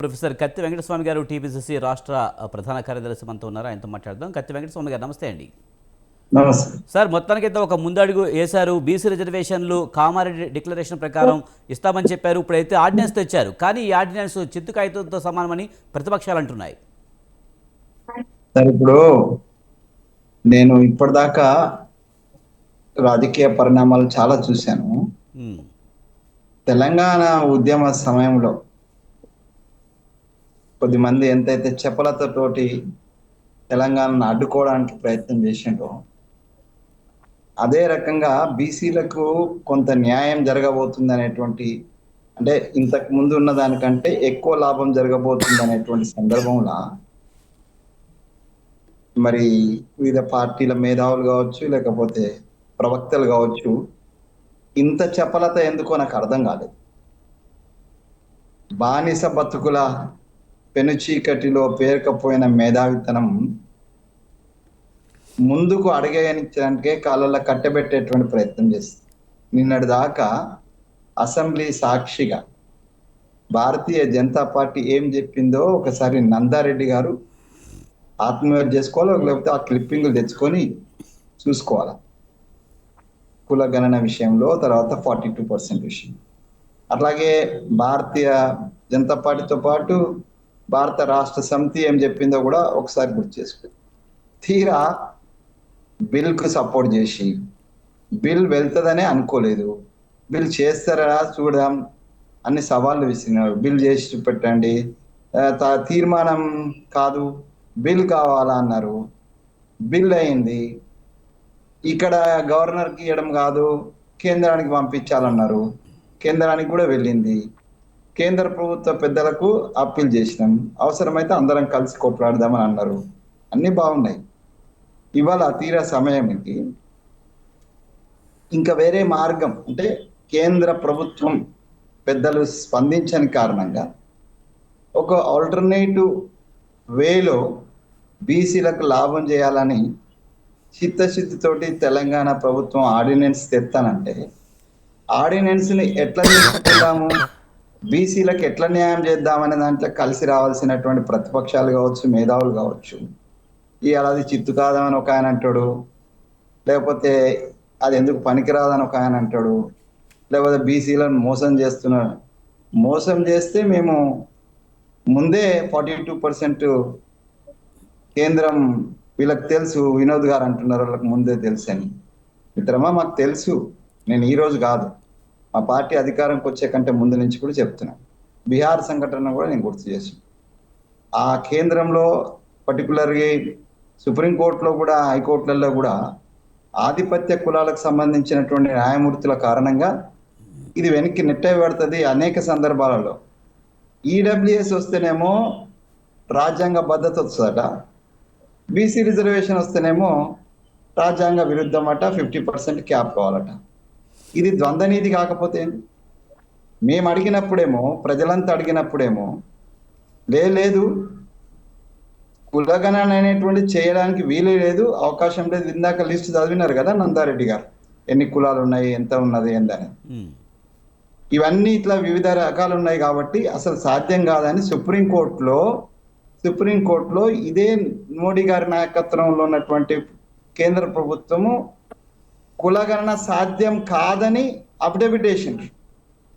Professor కత్తి వెంకటస్వామి గారు TPCC రాష్ట్ర ప్రధాన కార్యదర్శి మనతో ఉన్నారు. ఆయనతో మాట్లాడదాం. కత్తి వెంకటస్వామి గారు నమస్తే అండి. నమస్తే సార్, మొత్తానికైతే ఒక ముందడుగు వేశారు. బీసీ రిజర్వేషన్లు కామారెడ్డి డిక్లరేషన్ ప్రకారం ఇస్తామని చెప్పారు. ఇప్పుడైతే ఆర్డినెన్స్ తెచ్చారు. కానీ ఈ ఆర్డినెన్స్ చిత్తు కాగితంతో సమానమని ప్రతిపక్షాలు అంటున్నాయి. సార్, ఇప్పుడు నేను ఇప్పటిదాకా రాజకీయ పరిణామాలు చాలా చూశాను. తెలంగాణ ఉద్యమ సమయంలో కొద్దిమంది ఎంతైతే చపలతోటి తెలంగాణను అడ్డుకోవడానికి ప్రయత్నం చేసిండ్రో, అదే రకంగా బీసీలకు కొంత న్యాయం జరగబోతుంది అనేటువంటి, అంటే ఇంతకు ముందు ఉన్న దానికంటే ఎక్కువ లాభం జరగబోతుంది అనేటువంటి సందర్భంలో మరి వివిధ పార్టీల మేధావులు కావచ్చు, లేకపోతే ప్రవక్తలు కావచ్చు, ఇంత చపలత ఎందుకో నాకు అర్థం కాలేదు. బానిస బతుకుల పెనుచీకటిలో పేరుకపోయిన మేధావితనం ముందుకు అడిగేయనిచ్చడానికే కాళ్ళల్లో కట్టబెట్టేటువంటి ప్రయత్నం చేస్తుంది. నిన్నటి దాకా అసెంబ్లీ సాక్షిగా భారతీయ జనతా పార్టీ ఏం చెప్పిందో ఒకసారి నందారెడ్డి గారు ఆత్మవిమర్శ చేసుకోవాలి, లేకపోతే ఆ క్లిప్పింగ్లు తెచ్చుకొని చూసుకోవాలి. కుల గణన విషయంలో, తర్వాత 42% విషయం. అట్లాగే భారతీయ జనతా పార్టీతో పాటు భారత రాష్ట్ర సమితి ఏం చెప్పిందో కూడా ఒకసారి గుర్తు చేసుకో. తీరా బిల్కు సపోర్ట్ చేసి, బిల్ వెళ్తుందనే అనుకోలేదు, బిల్ చేస్తారా చూడదాం అన్ని సవాళ్ళు విసిరినారు. బిల్ చేసి చూపెట్టండి, తీర్మానం కాదు బిల్ కావాలా అన్నారు. బిల్ అయింది. ఇక్కడ గవర్నర్కి ఇవ్వడం కాదు, కేంద్రానికి పంపించాలన్నారు. కేంద్రానికి కూడా వెళ్ళింది. కేంద్ర ప్రభుత్వ పెద్దలకు అప్పీల్ చేసినాం, అవసరమైతే అందరం కలిసి కొట్లాడదామని అన్నారు. అన్నీ బాగున్నాయి. ఇవాళ తీరా సమయానికి ఇంకా వేరే మార్గం, అంటే కేంద్ర ప్రభుత్వం పెద్దలు స్పందించని కారణంగా ఒక ఆల్టర్నేటివ్ వేలో బీసీలకు లాభం చేయాలని చిత్తశుద్ధితోటి తెలంగాణ ప్రభుత్వం ఆర్డినెన్స్ తెస్తానంటే, ఆర్డినెన్స్ని ఎట్లా తీసుకుందాము, బీసీలకు ఎట్లా న్యాయం చేద్దామనే దాంట్లో కలిసి రావాల్సినటువంటి ప్రతిపక్షాలు కావచ్చు, మేధావులు కావచ్చు. అది చిత్తు కాదని ఒక ఆయన అంటాడు, లేకపోతే అది ఎందుకు పనికిరాదని ఒక ఆయన అంటాడు, లేకపోతే బీసీలను మోసం చేస్తున్నారు. మోసం చేస్తే మేము ముందే 42% కేంద్రం వీళ్ళకి తెలుసు, వినోద్ గారు అంటున్నారు వాళ్ళకి ముందే తెలుసు అని. మిత్రమా, మాకు తెలుసు. నేను ఈరోజు కాదు, మా పార్టీ అధికారంకి వచ్చే కంటే ముందు నుంచి కూడా చెప్తున్నాను. బీహార్ సంఘటన కూడా నేను గుర్తు చేసాను. ఆ కేంద్రంలో పర్టికులర్గా సుప్రీంకోర్టులో కూడా, హైకోర్టులలో కూడా ఆధిపత్య కులాలకు సంబంధించినటువంటి న్యాయమూర్తుల కారణంగా ఇది వెనక్కి నెట్టబడుతుంది అనేక సందర్భాలలో. ఈడబ్ల్యూఎస్ వస్తేనేమో రాజ్యాంగ భద్రత వస్తుందట, బీసీ రిజర్వేషన్ వస్తేనేమో రాజ్యాంగ విరుద్ధం అట, 50% క్యాప్ కావాలట. ఇది ద్వంద్వనీతి కాకపోతే మేము అడిగినప్పుడేమో, ప్రజలంతా అడిగినప్పుడేమో లేదు కులగణన అనేటువంటి చేయడానికి వీలు లేదు, అవకాశం లేదు. ఇందాక లిస్ట్ చదివినారు కదా నందారెడ్డి గారు, ఎన్ని కులాలు ఉన్నాయి, ఎంత ఉన్నది ఏందని. ఇవన్నీ ఇట్లా వివిధ రకాలు ఉన్నాయి కాబట్టి అసలు సాధ్యం కాదని సుప్రీంకోర్టులో ఇదే మోడీ గారి నాయకత్వంలో ఉన్నటువంటి కేంద్ర ప్రభుత్వము కులగణన సాధ్యం కాదని అఫిడవిట్ వేసిండ్రు.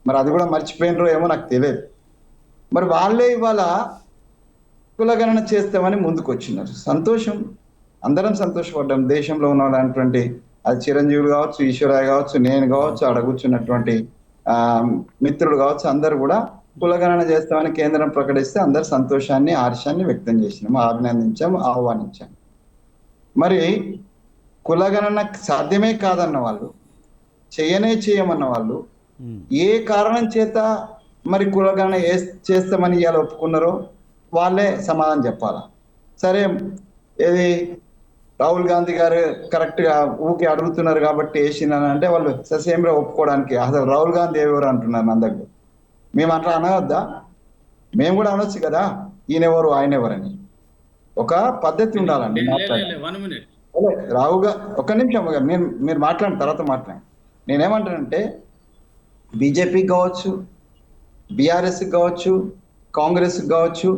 మరి అది కూడా మర్చిపోయినరో ఏమో నాకు తెలియదు. మరి వాళ్ళే ఇవాళ కులగణన చేస్తామని ముందుకు వచ్చినారు. సంతోషం, అందరం సంతోషపడ్డాం. దేశంలో ఉన్నటువంటి అది చిరంజీవులు కావచ్చు, ఈశ్వరయ్య కావచ్చు, నేను కావచ్చు, ఆడ కూర్చున్నటువంటి మిత్రులు కావచ్చు, అందరు కూడా కులగణన చేస్తామని కేంద్రం ప్రకటిస్తే అందరు సంతోషాన్ని, హర్షాన్ని వ్యక్తం చేసినాము, అభినందించాము, ఆహ్వానించాము. మరి కులగణన సాధ్యమే కాదన్న వాళ్ళు, చేయమన్న వాళ్ళు ఏ కారణం చేత మరి కులగణన చేస్తామని ఇవాళ ఒప్పుకున్నారో వాళ్ళే సమాధానం చెప్పాలా. సరే, ఏది రాహుల్ గాంధీ గారు కరెక్ట్గా ఊకే అడుగుతున్నారు కాబట్టి వేసినాను అంటే వాళ్ళు ససేమిరా ఒప్పుకోవడానికి, అసలు రాహుల్ గాంధీ ఎవరు అంటున్నారు నా దగ్గర. మేము అట్లా అనవద్దా? మేము కూడా అనొచ్చు కదా, ఈయనెవరు ఆయన ఎవరని. ఒక పద్ధతి ఉండాలండి. రాహుల్ గాంధీ ఒక్క నిమిషం, మీరు మాట్లాడిన తర్వాత మాట్లాడండి. నేనేమంటానంటే బీజేపీకి కావచ్చు, బీఆర్ఎస్కి కావచ్చు, కాంగ్రెస్ కావచ్చు,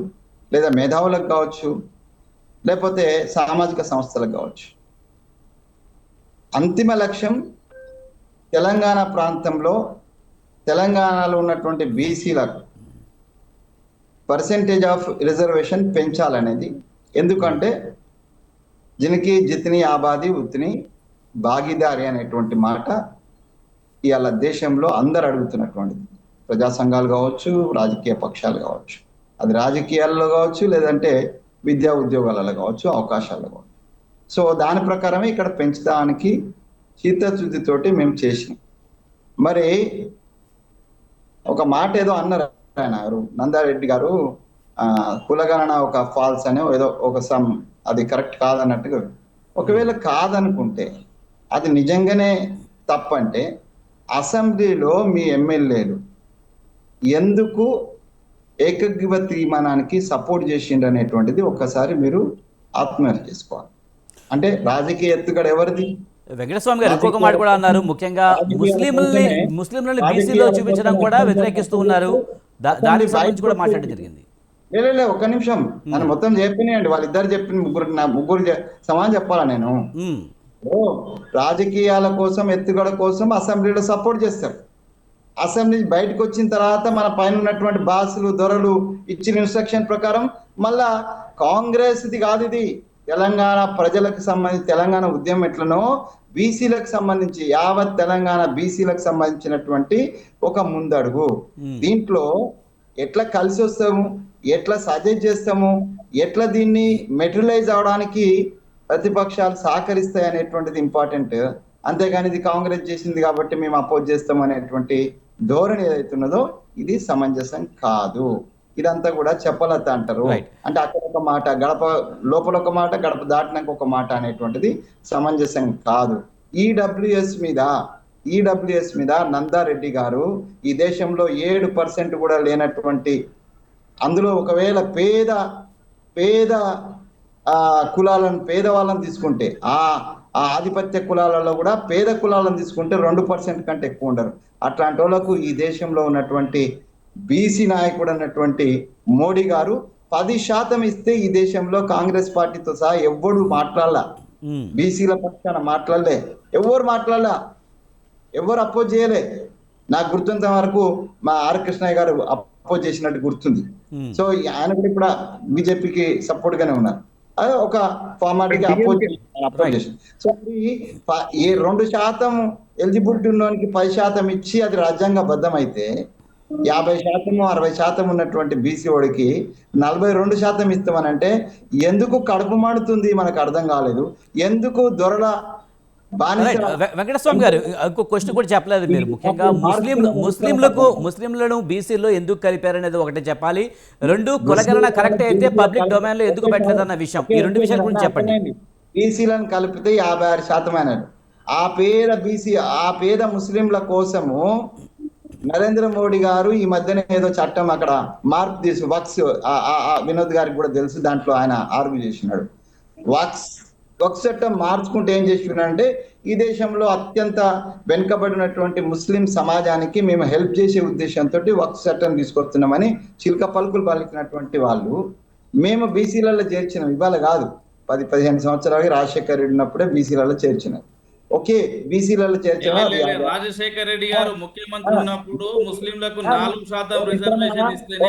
లేదా మేధావులకు కావచ్చు, లేకపోతే సామాజిక సంస్థలకు కావచ్చు. అంతిమ లక్ష్యం తెలంగాణ ప్రాంతంలో, తెలంగాణలో ఉన్నటువంటి బీసీలకు పర్సెంటేజ్ ఆఫ్ రిజర్వేషన్ పెంచాలనేది. ఎందుకంటే జినికి జితిని ఆబాది ఉత్తిని భాగీదారి అనేటువంటి మాట ఇవాళ దేశంలో అందరు అడుగుతున్నటువంటిది. ప్రజా సంఘాలు కావచ్చు, రాజకీయ పక్షాలు కావచ్చు, అది రాజకీయాల్లో కావచ్చు, లేదంటే విద్యా ఉద్యోగాలలో కావచ్చు, అవకాశాల్లో కావచ్చు. సో దాని ప్రకారమే ఇక్కడ పెంచడానికి చిత్తశుద్ధితోటి మేము చేసినాం. మరి ఒక మాట ఏదో అన్నారు ఆయన ఎవరు, నందారెడ్డి గారు, కులగణన ఒక ఫాల్స్ అని ఏదో ఒక సమ్, అది కరెక్ట్ కాదన్నట్టుగా. ఒకవేళ కాదనుకుంటే, అది నిజంగానే తప్పంటే, అసెంబ్లీలో మీ ఎమ్మెల్యేలు ఎందుకు ఏకగ్రీవ తీర్మానానికి సపోర్ట్ చేసిండ్రు అనేటువంటిది ఒక్కసారి మీరు ఆత్మహత్య చేసుకోవాలి. అంటే రాజకీయ ఎత్తుగడ ఎవరిది? వెంకటస్వామి గారు ఇంకొక మాట కూడా అన్నారు, ముఖ్యంగా ముస్లింలని బీసీలో చూపించడం కూడా వ్యతిరేకిస్తూ ఉన్నారు. దానికి సంబంధించి కూడా మాట్లాడడం జరిగింది. లే ఒక్క నిమిషం, నన్ను మొత్తం చెప్పినాయండి. వాళ్ళిద్దరు చెప్పిన ముగ్గురు సమానం చెప్పాలా నేను? రాజకీయాల కోసం, ఎత్తుగడ కోసం అసెంబ్లీలో సపోర్ట్ చేస్తారు. అసెంబ్లీ బయటకు వచ్చిన తర్వాత మన పైన ఉన్నటువంటి బాసులు, దొరలు ఇచ్చిన ఇన్స్ట్రక్షన్ ప్రకారం మళ్ళా కాంగ్రెస్ది కాదు ఇది, తెలంగాణ ప్రజలకు సంబంధించి, తెలంగాణ ఉద్యమం ఎట్లనో బీసీలకు సంబంధించి, యావత్ తెలంగాణ బీసీలకు సంబంధించినటువంటి ఒక ముందడుగు. దీంట్లో ఎట్లా కలిసి వస్తాము, ఎట్లా సజెస్ట్ చేస్తాము, ఎట్లా దీన్ని మెటీరియలైజ్ అవడానికి ప్రతిపక్షాలు సహకరిస్తాయి అనేటువంటిది ఇంపార్టెంట్. అంతేగాని ఇది కాంగ్రెస్ చేసింది కాబట్టి మేము అపోజ్ చేస్తాం అనేటువంటి ధోరణి ఏదైతున్నదో ఇది సమంజసం కాదు. ఇదంతా కూడా చెప్పలత అంటారు. అంటే అక్కడ ఒక మాట, గడప లోపల ఒక మాట, గడప దాటినాక ఒక మాట అనేటువంటిది సమంజసం కాదు. ఈడబ్ల్యూఎస్ మీద నందారెడ్డి గారు ఈ దేశంలో 7% కూడా లేనటువంటి, అందులో ఒకవేళ పేద కులాలను, పేదవాళ్ళని తీసుకుంటే, ఆ ఆధిపత్య కులాలలో కూడా పేద కులాలను తీసుకుంటే 2% కంటే ఎక్కువ ఉండరు. అట్లాంటి వాళ్ళకు ఈ దేశంలో ఉన్నటువంటి బీసీ నాయకుడు అన్నటువంటి మోడీ గారు 10% ఇస్తే ఈ దేశంలో కాంగ్రెస్ పార్టీతో సహా ఎవ్వడు మాట్లాడలా, బీసీల పక్షాన మాట్లాడలే, ఎవరు అపోజ్ చేయలే. నాకు గుర్తున్నంత వరకు మా ఆర్ కృష్ణయ్య గారు అపోజ్ చేసినట్టు గుర్తుంది. సో ఆయన కూడా ఇప్పుడు బీజేపీకి సపోర్ట్ గానే ఉన్నారు. అదే ఒక ఫార్మాలిటీకి అపోజ్ చేసిన. సో ఈ 2% ఎలిజిబిలిటీ ఉన్నవానికి 10% ఇచ్చి అది రాజ్యాంగబద్ధం అయితే, 50%, 60% ఉన్నటువంటి బీసీ వాడికి 42% ఇస్తామనంటే ఎందుకు కడుపు మాడుతుంది మనకు అర్థం కాలేదు. ఎందుకు దొరల వెంకటస్వామి గారు ఇంకో క్వశ్చన్ కూడా చెప్పలేదు మీరు. ముఖ్యంగా ముస్లింలను బీసీలో ఎందుకు కలిపారనేది ఒకటే చెప్పాలి. 2, కులగణన కరెక్ట్ అయితే పబ్లిక్ డొమైన్ లో ఎందుకు పెట్టలేదన్న విషయం, ఈ 2 విషయాల గురించి చెప్పండి. బీసీలను కలిపితే 56% అయినారు. ఆ పేద ముస్లింల కోసము నరేంద్ర మోడీ గారు ఈ మధ్యన ఏదో చట్టం అక్కడ మార్పు తీసు, వక్స్, వినోద్ గారికి కూడా తెలుసు, దాంట్లో ఆయన ఆర్గ్యూ చేసినాడు. వక్స్ చట్టం మార్చుకుంటే ఏం చేసినంటే, ఈ దేశంలో అత్యంత వెనుకబడినటువంటి ముస్లిం సమాజానికి మేము హెల్ప్ చేసే ఉద్దేశంతో వక్స్ చట్టం తీసుకొస్తున్నామని చిలక పలుకులు పలికినటువంటి వాళ్ళు మేము బీసీలలో చేర్చినాం. ఇవాళ కాదు, 10-15 సంవత్సరాలు రాజశేఖర్ రెడ్డి ఉన్నప్పుడే బీసీలలో చేర్చినారు. ఓకే, బీసీలలో చేర్చిన రాజశేఖర రెడ్డి గారు ముఖ్యమంత్రి ఉన్నప్పుడు ముస్లింలకు 4% రిజర్వేషన్ ఇస్తేనే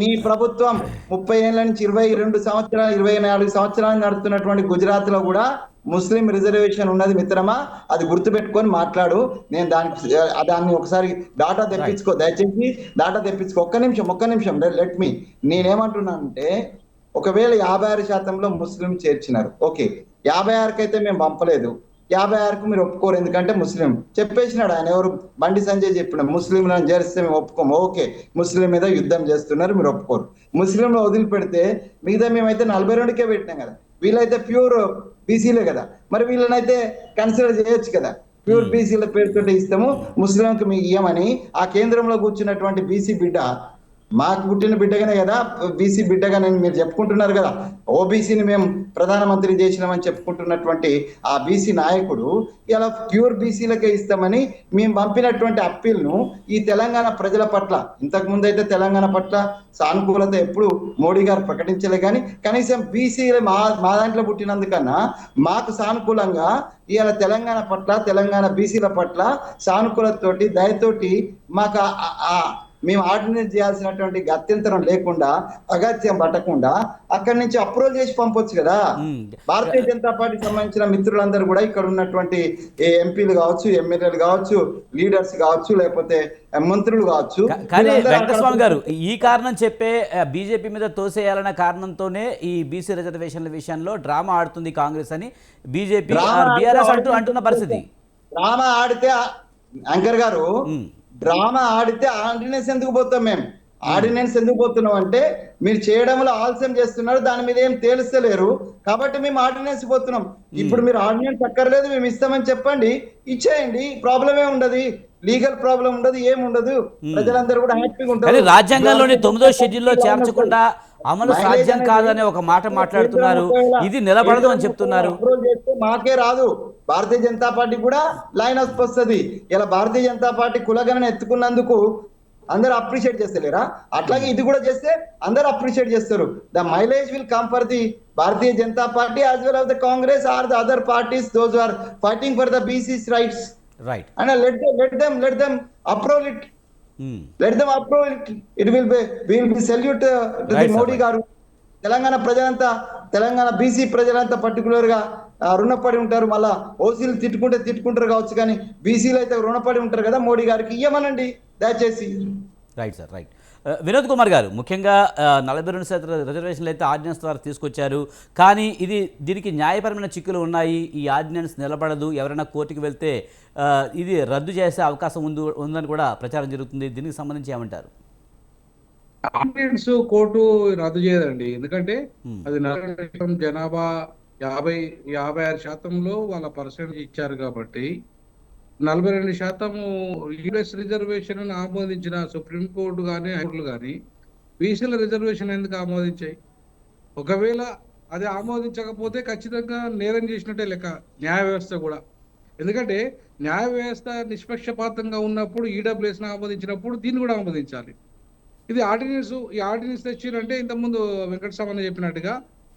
మీ ప్రభుత్వం 30 ఏళ్ల నుంచి 22 సంవత్సరాలు 24 సంవత్సరాలు నడుస్తున్నటువంటి గుజరాత్ లో కూడా ముస్లిం రిజర్వేషన్ ఉన్నది మిత్రమా, అది గుర్తుపెట్టుకొని మాట్లాడు. నేను దాన్ని ఒకసారి డాటా తెప్పించుకో, దయచేసి డాటా తెప్పించుకో. ఒక్క నిమిషం లెట్ మీ. నేనేమంటున్నానంటే, ఒకవేళ 56%లో ముస్లిం చేర్చినారు, ఓకే, 56కి అయితే మేము పంపలేదు, 56కు మీరు ఒప్పుకోరు ఎందుకంటే ముస్లిం చెప్పేసినాడు ఆయన. ఎవరు? బండి సంజయ్ చెప్పిన, ముస్లింలను చేరిస్తే మేము ఒప్పుకోము. ఓకే, ముస్లిం మీద యుద్ధం చేస్తున్నారు, మీరు ఒప్పుకోరు. ముస్లింలు వదిలిపెడితే మిగతా మేమైతే 42కే పెట్టినాం కదా. వీళ్ళైతే ప్యూర్ బీసీలే కదా, మరి వీళ్ళనైతే కన్సిడర్ చేయొచ్చు కదా. ప్యూర్ బీసీల పేరుతో ఇస్తాము, ముస్లింకి మీకు ఇయ్యమని ఆ కేంద్రంలో కూర్చున్నటువంటి బీసీ బిడ్డ మాకు పుట్టిన బిడ్డగానే కదా బీసీ బిడ్డగా నేను మీరు చెప్పుకుంటున్నారు కదా, ఓబీసీని మేము ప్రధానమంత్రి చేసినామని చెప్పుకుంటున్నటువంటి ఆ బీసీ నాయకుడు ఇలా ప్యూర్ బీసీలకే ఇస్తామని మేము పంపినటువంటి అప్పీల్ను ఈ తెలంగాణ ప్రజల పట్ల, ఇంతకు ముందు అయితే తెలంగాణ పట్ల సానుకూలత ఎప్పుడు మోడీ గారు ప్రకటించలే, కానీ కనీసం బీసీలు మా దాంట్లో పుట్టినందుకన్నా మాకు సానుకూలంగా ఇవాళ తెలంగాణ పట్ల, తెలంగాణ బీసీల పట్ల సానుకూలతతోటి దయతోటి మాకు మేము ఆర్డినెన్స్ చేయాల్సినటువంటి గత్యంతరం లేకుండా, అగత్యం పట్టకుండా అక్కడి నుంచి అప్రూవల్ చేసి పంపొచ్చు కదా. భారతీయ జనతా పార్టీకి సంబంధించిన మిత్రులందరూ కూడా ఇక్కడ ఉన్నటువంటి ఎంపీలు కావచ్చు, ఎమ్మెల్యేలు కావచ్చు, లీడర్స్ కావచ్చు, లేకపోతే మంత్రులు కావచ్చు. కానీ వెంకటస్వామి గారు ఈ కారణం చెప్పే బీజేపీ మీద తోసేయాలన్న కారణంతోనే ఈ బీసీ రిజర్వేషన్ల విషయంలో డ్రామా ఆడుతుంది కాంగ్రెస్ అని బీజేపీ బీఆర్ఎస్ అంటున్న పరిస్థితి. డ్రామా ఆడితే యాంకర్ గారు, డ్రామా ఆడితే ఆర్డినెన్స్ ఎందుకు పోతాం మేము? ఆర్డినెన్స్ ఎందుకు పోతున్నాం అంటే మీరు చేయడంలో ఆలస్యం చేస్తున్నారు, దాని మీద ఏం తేలుస్తలేరు కాబట్టి మేము ఆర్డినెన్స్ పోతున్నాం. ఇప్పుడు మీరు ఆర్డినెన్స్ అక్కర్లేదు, మేము ఇస్తామని చెప్పండి, ఇచ్చేయండి, ప్రాబ్లమే ఉండదు, లీగల్ ప్రాబ్లం ఉండదు, ఏముండదు, ప్రజలందరూ కూడా హ్యాపీగా ఉంటారు. రాజ్యాంగంలోని 9వ షెడ్యూల్లో చేర్చకుండా అమలు సాధ్యం కాదనే ఒక మాట మాట్లాడుతున్నారు, ఇది నిలబడదు అని చెప్తున్నారు. మాకే రాదు, భారతీయ జనతా పార్టీ కూడా లైన్ అప్ వస్తుంది. ఇలా భారతీయ జనతా పార్టీ కులగణన ఎత్తుకున్నందుకు అందరూ అప్రిషియేట్ చేస్తలేరా? అట్లాగే ఇది కూడా చేస్తే అందరూ అప్రిషియేట్ చేస్తారు. The mileage will come for the Bharatiya Janata party as well as the Congress or the other parties those who are fighting for the BC's rights. Right. And let them approve it. Let them approve it. It will be, we will be salute to Right, the Modi garu. Telangana ప్రజలంతా, Telangana BC ప్రజలంతా particular గా రుణపడి ఉంటారు. మళ్ళా ఓసీలు తిట్టుకుంటారు కావచ్చు, కానీ బీసీలు అయితే రుణపడి ఉంటారు కదా మోడీ గారికి, ఇవ్వమనండి దయచేసి. Right sir, right. Vinod Kumar గారు, ముఖ్యంగా 42% రిజర్వేషన్లు అయితే ఆర్డినెన్స్ ద్వారా తీసుకొచ్చారు, కానీ దీనికి న్యాయపరమైన చిక్కులు ఉన్నాయి, ఈ ఆర్డినెన్స్ నిలబడదు, ఎవరైనా కోర్టుకు వెళ్తే ఇది రద్దు చేసే అవకాశం ఉందని కూడా ప్రచారం జరుగుతుంది. దీనికి సంబంధించి ఏమంటారు? ఆర్డినెన్స్ కోర్టు రద్దు చేయదండి, ఎందుకంటే అది జనాభా 56% వాళ్ళ పర్సెంట్ ఇచ్చారు కాబట్టి 42% యూఎస్ రిజర్వేషన్ ఆమోదించిన సుప్రీంకోర్టు కానీ హైకోర్టులు కానీ బీసీల రిజర్వేషన్ ఎందుకు ఆమోదించాయి? ఒకవేళ అది ఆమోదించకపోతే ఖచ్చితంగా నేరం చేసినట్టే లెక్క న్యాయ వ్యవస్థ కూడా. ఎందుకంటే న్యాయ వ్యవస్థ నిష్పక్షపాతంగా ఉన్నప్పుడు ఈడబ్ల్యూఎస్ని ఆమోదించినప్పుడు దీన్ని కూడా ఆమోదించాలి. ఇది ఈ ఆర్డినెన్స్ తెచ్చినంటే ఇంతకుముందు వెంకటస్వామి చెప్పినట్టుగా